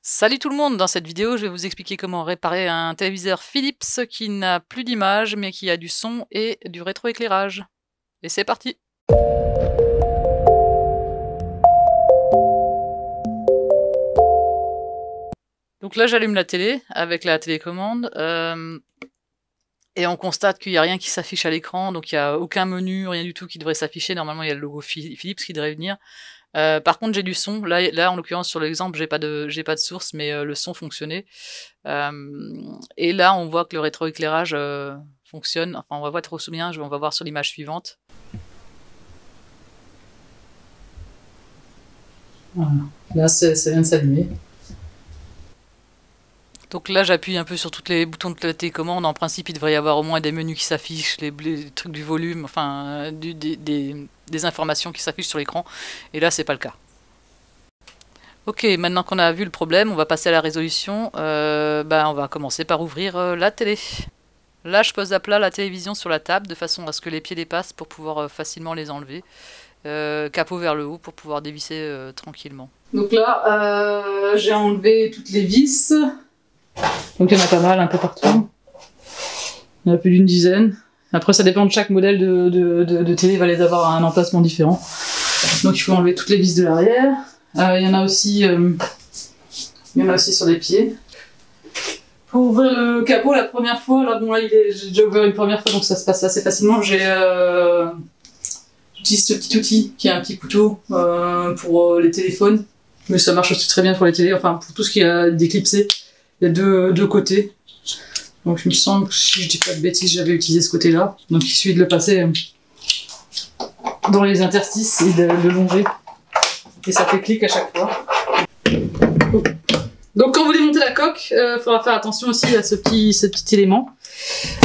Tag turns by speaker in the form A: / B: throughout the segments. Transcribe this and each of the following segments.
A: Salut tout le monde, dans cette vidéo je vais vous expliquer comment réparer un téléviseur Philips qui n'a plus d'image mais qui a du son et du rétroéclairage. Et c'est parti! Donc là j'allume la télé avec la télécommande et on constate qu'il n'y a rien qui s'affiche à l'écran, donc il n'y a aucun menu, rien du tout qui devrait s'afficher. Normalement il y a le logo Philips qui devrait venir. Par contre j'ai du son, là en l'occurrence sur l'exemple j'ai pas de source mais le son fonctionnait. Et là on voit que le rétroéclairage fonctionne, enfin on va voir trop bien, on va voir sur l'image suivante. Voilà, là ça vient de s'allumer. Donc là j'appuie un peu sur tous les boutons de la télécommande, en principe il devrait y avoir au moins des menus qui s'affichent, les trucs du volume, enfin des informations qui s'affichent sur l'écran, et là c'est pas le cas. Ok, maintenant qu'on a vu le problème, on va passer à la résolution. On va commencer par ouvrir la télé. Là je pose à plat la télévision sur la table de façon à ce que les pieds dépassent pour pouvoir facilement les enlever. Capot vers le haut pour pouvoir dévisser tranquillement. Donc là j'ai enlevé toutes les vis. Donc il y en a pas mal, un peu partout. Il y en a plus d'une dizaine. Après ça dépend de chaque modèle de télé, il va les avoir à un emplacement différent. Donc il faut enlever toutes les vis de l'arrière. Il y en a aussi sur les pieds. Pour ouvrir le capot la première fois, là bon là j'ai déjà ouvert une première fois donc ça se passe assez facilement. J'utilise ce petit outil qui est un petit couteau pour les téléphones. Mais ça marche aussi très bien pour les télés, enfin pour tout ce qui est déclipsé. Il y a deux côtés. Donc il me semble que si je dis pas de bêtises, j'avais utilisé ce côté-là. Donc il suffit de le passer dans les interstices et de le longer. Et ça fait clic à chaque fois. Donc quand vous démontez la coque, il faudra faire attention aussi à ce petit élément.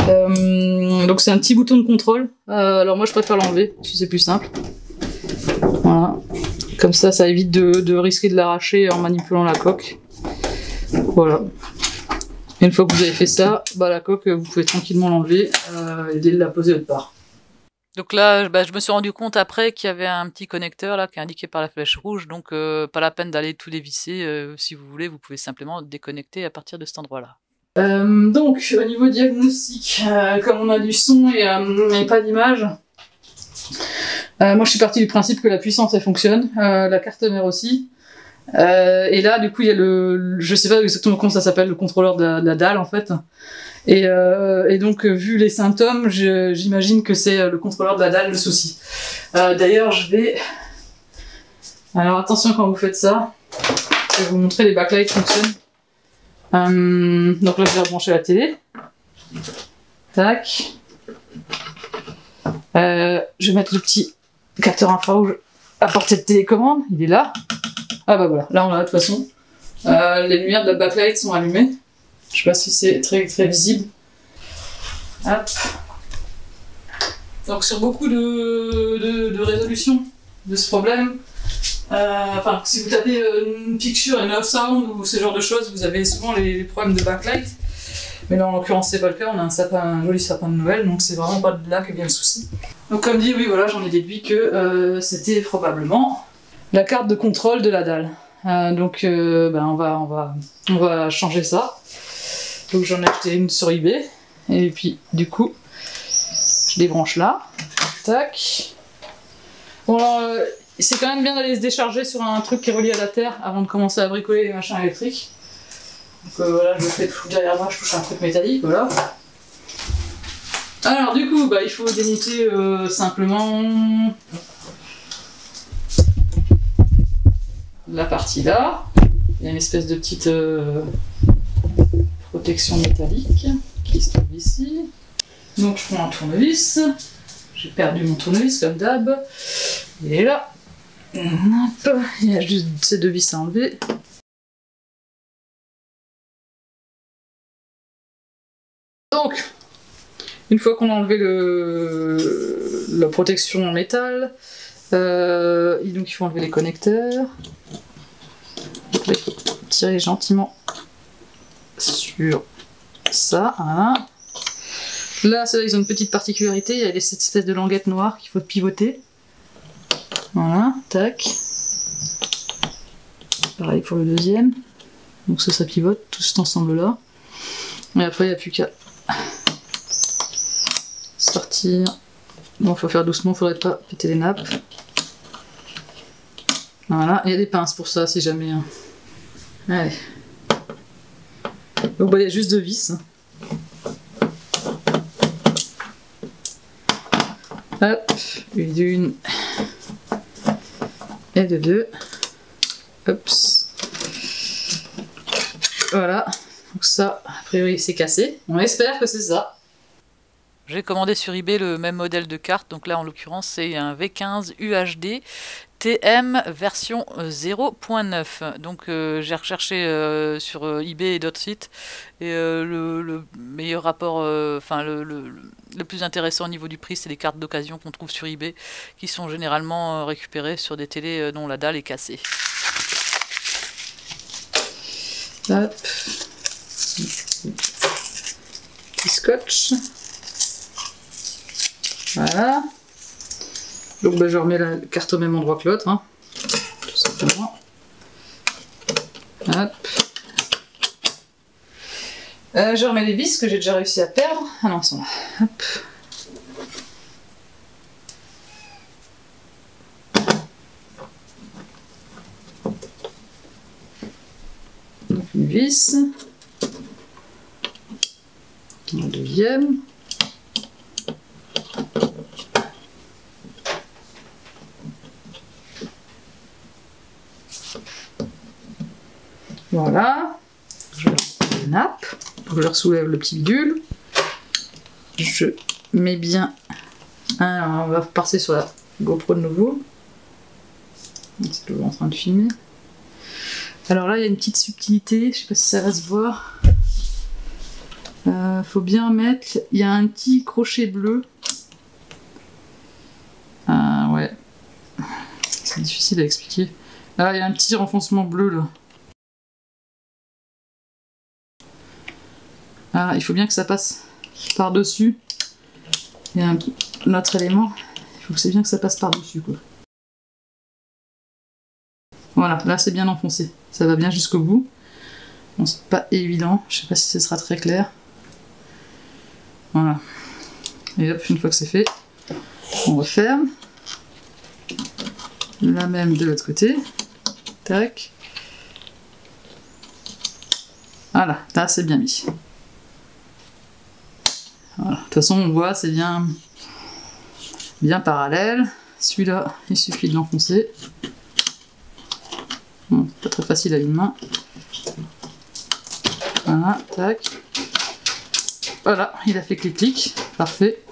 A: Donc c'est un petit bouton de contrôle. Alors moi je préfère l'enlever, si c'est plus simple. Voilà. Comme ça évite de risquer de l'arracher en manipulant la coque. Voilà. Et une fois que vous avez fait ça, la coque, vous pouvez tranquillement l'enlever et de la poser autre part. Donc là, je me suis rendu compte après qu'il y avait un petit connecteur là qui est indiqué par la flèche rouge, donc pas la peine d'aller tout dévisser. Si vous voulez, vous pouvez simplement déconnecter à partir de cet endroit-là. Donc au niveau diagnostic, comme on a du son et pas d'image, moi je suis partie du principe que la puissance elle fonctionne, la carte mère aussi. Et là du coup il y a je sais pas exactement comment ça s'appelle, le contrôleur de la dalle en fait. Et donc vu les symptômes, j'imagine que c'est le contrôleur de la dalle le souci. D'ailleurs alors attention quand vous faites ça, je vais vous montrer les backlights fonctionnent. Donc là je vais rebrancher la télé. Tac. Je vais mettre le petit capteur infrarouge à portée de télécommande, il est là. Ah bah voilà, là on l'a de toute façon. Les lumières de la backlight sont allumées. Je sais pas si c'est très visible. Hop. Donc sur beaucoup de résolutions de ce problème, si vous tapez une picture, un off sound ou ce genre de choses, vous avez souvent les problèmes de backlight. Mais là en l'occurrence c'est pas le cas, on a un joli sapin de Noël, donc c'est vraiment pas de là que vient le souci. Donc comme dit, oui voilà, j'en ai déduit que c'était probablement la carte de contrôle de la dalle. On va changer ça. Donc j'en ai acheté une sur eBay. Et puis du coup, je débranche là. Tac. Bon alors, c'est quand même bien d'aller se décharger sur un truc qui est relié à la terre avant de commencer à bricoler les machins électriques. Donc voilà, je le fais tout derrière moi, je touche un truc métallique, voilà. Alors du coup, il faut démonter simplement la partie là. Il y a une espèce de petite protection métallique qui se trouve ici. Donc je prends un tournevis. J'ai perdu mon tournevis comme d'hab. Il est là. Hop. Il y a juste ces deux vis à enlever. Donc, une fois qu'on a enlevé la protection en métal, donc il faut enlever les connecteurs. Donc là, il faut tirer gentiment sur ça. Voilà. Là, ceux-là, ils ont une petite particularité, il y a cette espèce de languette noire qu'il faut pivoter. Voilà, tac. Pareil pour le deuxième. Donc ça pivote, tout cet ensemble-là. Et après, il n'y a plus qu'à sortir. Bon, faut faire doucement, faudrait pas péter les nappes. Voilà, il y a des pinces pour ça, si jamais. Hein. Allez. Donc, bah, il y a juste 2 vis. Hop, une et de 2. Hop. Voilà. Donc ça, a priori, c'est cassé. On espère que c'est ça.
B: J'ai commandé sur eBay le même modèle de carte, donc là en l'occurrence c'est un V15 UHD TM version 0.9. Donc j'ai recherché sur eBay et d'autres sites et le meilleur rapport, enfin le plus intéressant au niveau du prix, c'est les cartes d'occasion qu'on trouve sur eBay qui sont généralement récupérées sur des télés dont la dalle est cassée.
A: Hop. Petit scotch. Voilà. Donc bah, je remets la carte au même endroit que l'autre, hein, tout simplement. Hop. Je remets les vis que j'ai déjà réussi à perdre. Ah non, elles sont là. Hop. Donc une vis. La deuxième. Voilà, je remets les nappes, je soulève le petit bidule, je mets bien, alors on va passer sur la GoPro de nouveau, c'est toujours en train de filmer. Alors là il y a une petite subtilité, je sais pas si ça va se voir, faut bien mettre, il y a un petit crochet bleu, ouais, c'est difficile à expliquer, là il y a un petit renfoncement bleu là. Ah, il faut bien que ça passe par-dessus. Il y a un autre élément. Il faut que c'est bien que ça passe par-dessus, quoi. Voilà, là c'est bien enfoncé. Ça va bien jusqu'au bout. Bon, c'est pas évident. Je sais pas si ce sera très clair. Voilà. Et hop, une fois que c'est fait, on referme. La même de l'autre côté. Tac. Voilà, là c'est bien mis. Voilà. De toute façon, on voit, c'est bien parallèle. Celui-là, il suffit de l'enfoncer. Bon, pas très facile à une main. Voilà, tac. Voilà, il a fait clic-clic. Parfait.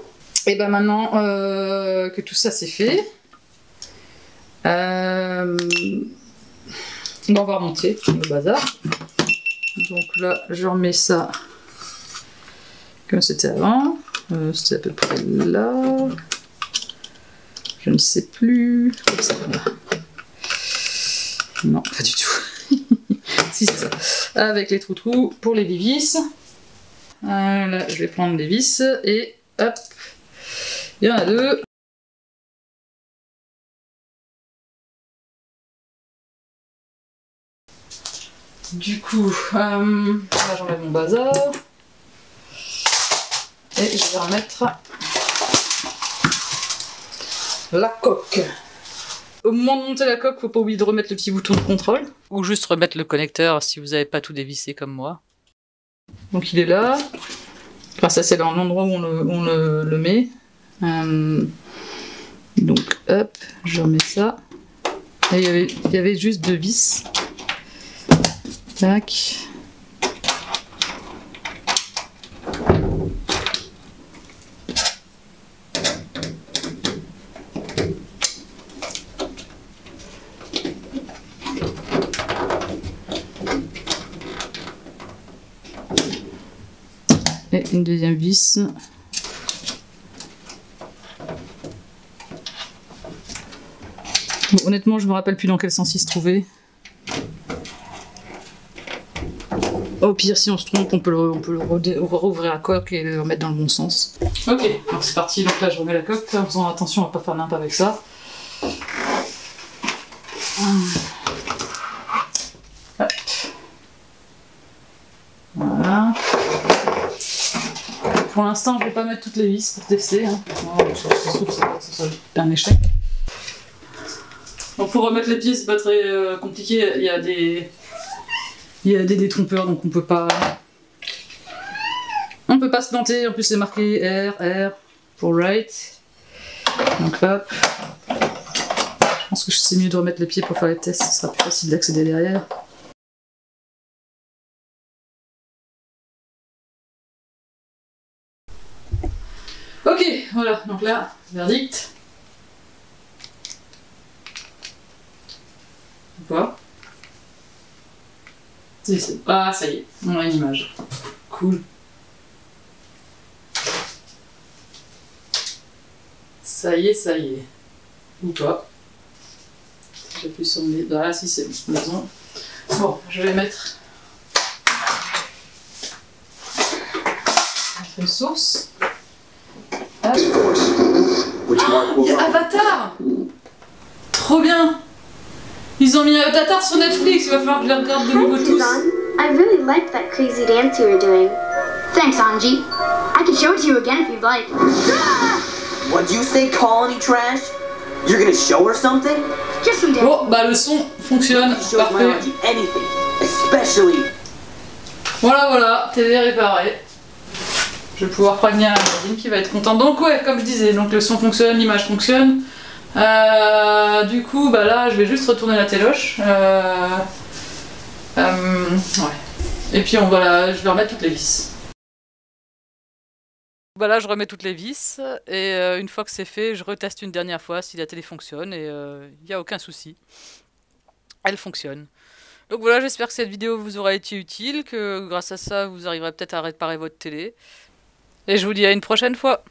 A: Et ben maintenant que tout ça c'est fait, on va remonter le bazar. Donc là, je remets ça comme c'était avant, c'était à peu près là, je ne sais plus, comme ça, là. Non, pas du tout, si c'est ça, avec les trous pour les vis, là je vais prendre les vis, et hop, il y en a 2, du coup, là j'enlève mon bazar, et je vais remettre la coque. Au moment de monter la coque, faut pas oublier de remettre le petit bouton de contrôle.
B: Ou juste remettre le connecteur si vous n'avez pas tout dévissé comme moi.
A: Donc il est là. Enfin ça c'est dans l'endroit où on le met. Donc hop, je remets ça. Et il y avait juste 2 vis. Tac. Et une deuxième vis. Bon, honnêtement, je me rappelle plus dans quel sens il se trouvait. Au pire, si on se trompe, on peut rouvrir la coque et le remettre dans le bon sens. Ok, donc c'est parti. Donc là, je remets la coque en faisant attention à ne pas faire n'importe avec ça. Hop. Pour l'instant, je vais pas mettre toutes les vis pour tester. Hein. Oh, ça se trouve, ça va être un échec. Donc pour remettre les pieds, c'est pas très compliqué. Il y a des détrompeurs, donc on peut pas se planter. En plus, c'est marqué R pour right. Donc hop. Je pense que c'est mieux de remettre les pieds pour faire les tests. Ce sera plus facile d'accéder derrière. Ok, voilà, donc là, verdict. Ou pas? Si. Ah, ça y est, on a une image. Cool. Ça y est. Ou pas? J'appuie sur les... Ah si, c'est bon. Bon, je vais mettre une source. Ah, il y a Avatar! Trop bien! Ils ont mis Avatar sur Netflix, il va falloir que je les regarde de nouveau tous.
C: I really liked that crazy dance you were doing. Thanks, Anji. I can show it to you again if you'd like.
D: What'd you say, colony trash? You're gonna show her something?
C: Just some dance.
A: Bon, bah le son fonctionne,
D: Show my
A: parfait.
D: Anji anything, especially.
A: Voilà, télé réparée. Je vais pouvoir prévenir la voisine qui va être contente. Donc ouais, comme je disais, donc le son fonctionne, l'image fonctionne. Du coup, bah là, je vais juste retourner la téloche. Ouais. Et puis je vais remettre toutes les vis.
B: Bah là, je remets toutes les vis et une fois que c'est fait, je reteste une dernière fois si la télé fonctionne et il n'y a aucun souci. Elle fonctionne. Donc voilà, j'espère que cette vidéo vous aura été utile, que grâce à ça, vous arriverez peut-être à réparer votre télé. Et je vous dis à une prochaine fois.